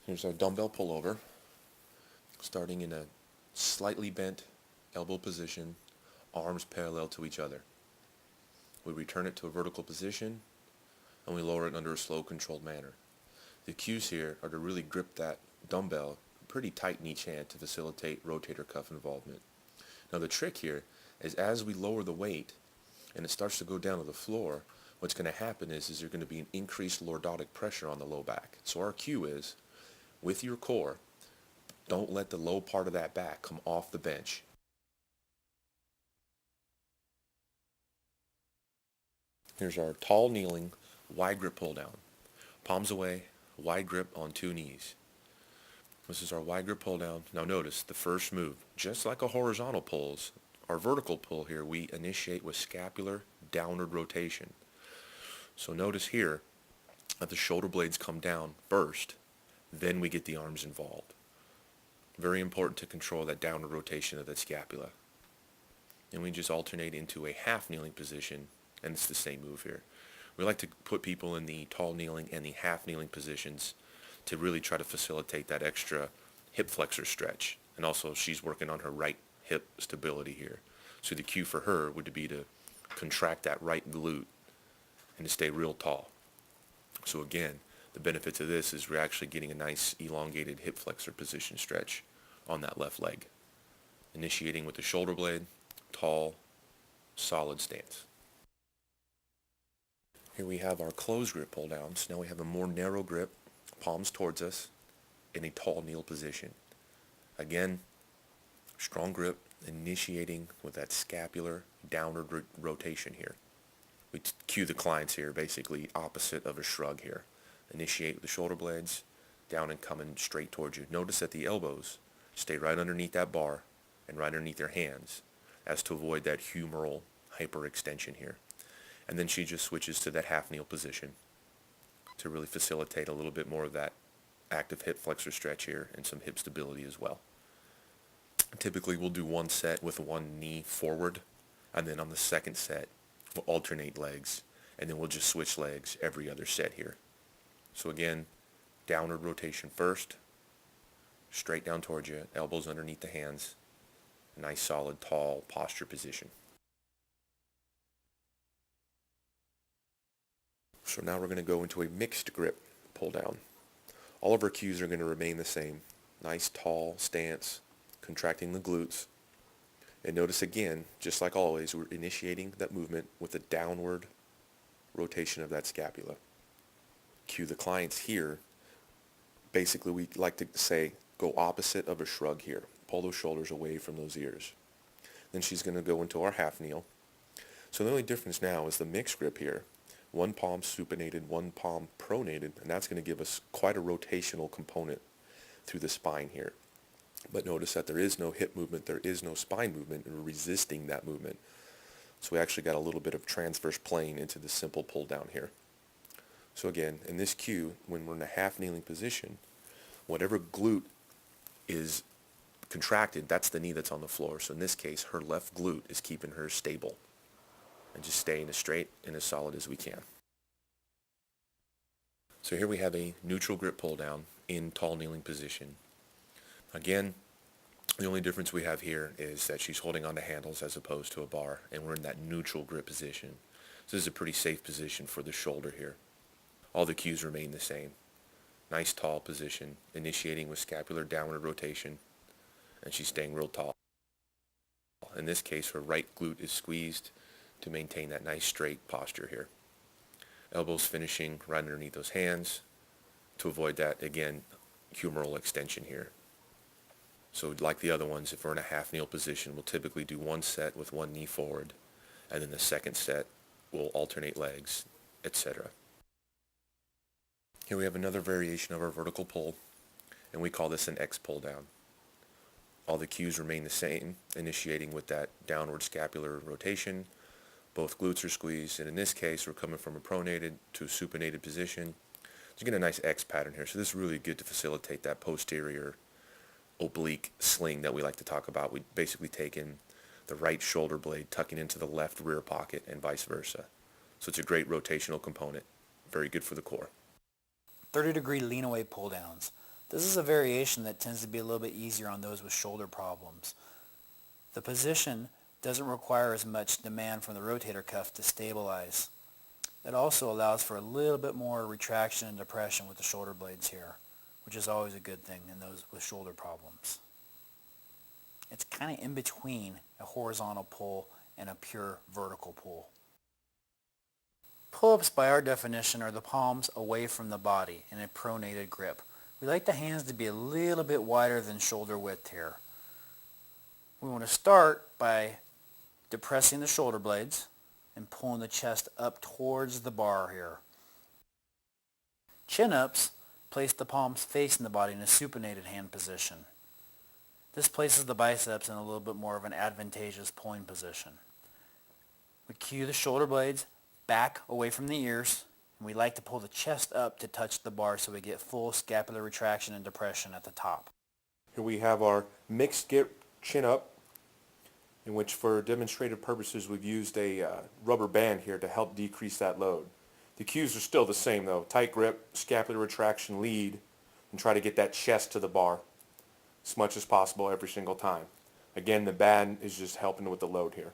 Here's our dumbbell pullover, starting in a slightly bent elbow position, arms parallel to each other. We return it to a vertical position, and we lower it under a slow, controlled manner. The cues here are to really grip that dumbbell pretty tight in each hand to facilitate rotator cuff involvement. Now the trick here is as we lower the weight and it starts to go down to the floor, what's going to happen is there's going to be an increased lordotic pressure on the low back. So our cue is, with your core, don't let the low part of that back come off the bench. Here's our tall kneeling, wide grip pull down. Palms away, wide grip on two knees. This is our wide grip pull down. Now notice the first move, just like a horizontal pulls, our vertical pull here, we initiate with scapular downward rotation. So notice here that the shoulder blades come down first, then we get the arms involved. Very important to control that downward rotation of that scapula. And we just alternate into a half kneeling position, and it's the same move here. We like to put people in the tall kneeling and the half kneeling positions to really try to facilitate that extra hip flexor stretch. And also she's working on her right hip stability here. So the cue for her would be to contract that right glute and to stay real tall. So again, the benefit to this is we're actually getting a nice elongated hip flexor position stretch on that left leg. Initiating with the shoulder blade, tall, solid stance. Here we have our closed grip pull downs. Now we have a more narrow grip, palms towards us, in a tall kneel position. Again, strong grip, initiating with that scapular downward rotation here. We cue the clients here, basically opposite of a shrug here. Initiate with the shoulder blades, down and coming straight towards you. Notice that the elbows stay right underneath that bar and right underneath their hands, as to avoid that humeral hyperextension here. And then she just switches to that half kneel position to really facilitate a little bit more of that active hip flexor stretch here and some hip stability as well. Typically we'll do one set with one knee forward, and then on the second set we'll alternate legs, and then we'll just switch legs every other set here. So again, downward rotation first, straight down towards you, elbows underneath the hands, nice solid tall posture position. So now we're going to go into a mixed grip pull down. All of our cues are going to remain the same. Nice tall stance, contracting the glutes. And notice again, just like always, we're initiating that movement with a downward rotation of that scapula. Cue the clients here. Basically, we like to say, go opposite of a shrug here. Pull those shoulders away from those ears. Then she's going to go into our half kneel. So the only difference now is the mixed grip here. One palm supinated, one palm pronated, and that's going to give us quite a rotational component through the spine here. But notice that there is no hip movement, there is no spine movement, and we're resisting that movement. So we actually got a little bit of transverse plane into the simple pull down here. So again, in this cue, when we're in a half kneeling position, whatever glute is contracted, that's the knee that's on the floor. So in this case, her left glute is keeping her stable. And just staying as straight and as solid as we can. So here we have a neutral grip pull down in tall kneeling position. Again, the only difference we have here is that she's holding onto handles as opposed to a bar, and we're in that neutral grip position. So this is a pretty safe position for the shoulder here. All the cues remain the same. Nice tall position, initiating with scapular downward rotation, and she's staying real tall. In this case, her right glute is squeezed to maintain that nice straight posture here. Elbows finishing right underneath those hands to avoid that, again, humeral extension here. So like the other ones, if we're in a half kneel position, we'll typically do one set with one knee forward, and then the second set we'll alternate legs, etc. Here we have another variation of our vertical pull, and we call this an X pull down. All the cues remain the same, initiating with that downward scapular rotation. Both glutes are squeezed, and in this case, we're coming from a pronated to a supinated position. So you get a nice X pattern here. So this is really good to facilitate that posterior oblique sling that we like to talk about. We basically take in the right shoulder blade, tucking into the left rear pocket, and vice versa. So it's a great rotational component. Very good for the core. 30-degree lean away pull downs. This is a variation that tends to be a little bit easier on those with shoulder problems. The position doesn't require as much demand from the rotator cuff to stabilize. It also allows for a little bit more retraction and depression with the shoulder blades here, which is always a good thing in those with shoulder problems. It's kind of in between a horizontal pull and a pure vertical pull. Pull-ups by our definition are the palms away from the body in a pronated grip. We like the hands to be a little bit wider than shoulder width here. We want to start by depressing the shoulder blades and pulling the chest up towards the bar here. Chin-ups place the palms facing the body in a supinated hand position. This places the biceps in a little bit more of an advantageous pulling position. We cue the shoulder blades back away from the ears, and we like to pull the chest up to touch the bar so we get full scapular retraction and depression at the top. Here we have our mixed grip chin up, in which for demonstrative purposes we've used a rubber band here to help decrease that load. The cues are still the same though: tight grip, scapular retraction, lead, and try to get that chest to the bar as much as possible every single time. Again, the band is just helping with the load here.